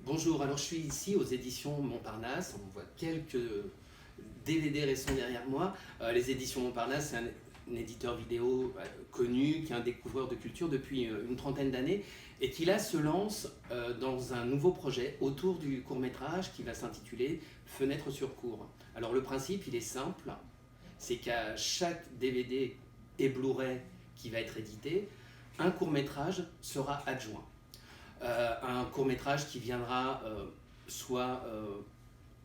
Bonjour, alors je suis ici aux éditions Montparnasse, on voit quelques DVD récents derrière moi. Les éditions Montparnasse, c'est un éditeur vidéo connu, qui est un découvreur de culture depuis une trentaine d'années et qui là se lance dans un nouveau projet autour du court-métrage qui va s'intituler Fenêtre sur cour. Alors le principe, il est simple, c'est qu'à chaque DVD et Blu-ray qui va être édité, un court-métrage sera adjoint. Un court-métrage qui viendra soit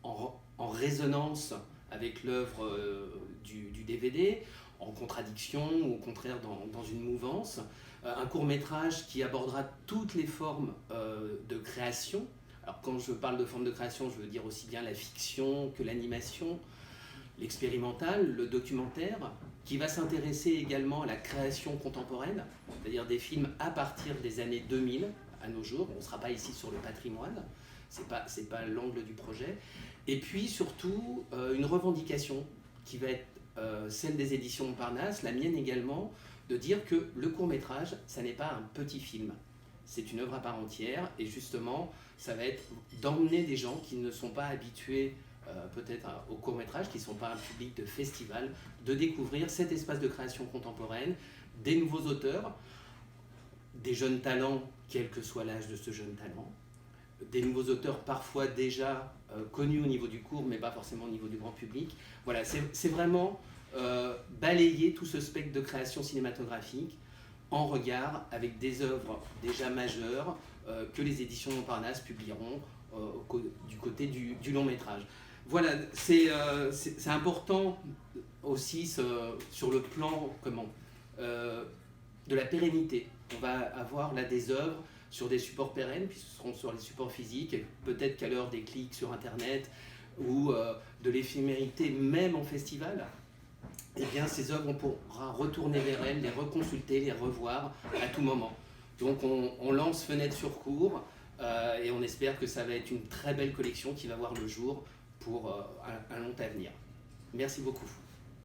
en résonance avec l'œuvre du DVD, en contradiction ou au contraire dans une mouvance. Un court-métrage qui abordera toutes les formes de création. Alors quand je parle de formes de création, je veux dire aussi bien la fiction que l'animation, l'expérimental, le documentaire, qui va s'intéresser également à la création contemporaine, c'est-à-dire des films à partir des années 2000 à nos jours. On ne sera pas ici sur le patrimoine, c'est pas l'angle du projet. Et puis surtout une revendication qui va être celle des éditions Montparnasse, la mienne également, de dire que le court-métrage, ça n'est pas un petit film. C'est une œuvre à part entière et justement, ça va être d'emmener des gens qui ne sont pas habitués peut-être au court-métrage, qui ne sont pas un public de festival, de découvrir cet espace de création contemporaine, des nouveaux auteurs, des jeunes talents, quel que soit l'âge de ce jeune talent, des nouveaux auteurs parfois déjà connus au niveau du court, mais pas forcément au niveau du grand public. Voilà, c'est vraiment balayer tout ce spectre de création cinématographique en regard avec des œuvres déjà majeures que les éditions Montparnasse publieront du côté du long métrage. Voilà, c'est important aussi sur le plan de la pérennité. On va avoir là des œuvres sur des supports pérennes, puis ce seront sur les supports physiques, et peut-être qu'à l'heure des clics sur Internet ou de l'éphémérité même en festival, eh bien ces œuvres, on pourra retourner vers elles, les reconsulter, les revoir à tout moment. Donc on lance Fenêtre sur cour et on espère que ça va être une très belle collection qui va voir le jour pour un long avenir. Merci beaucoup.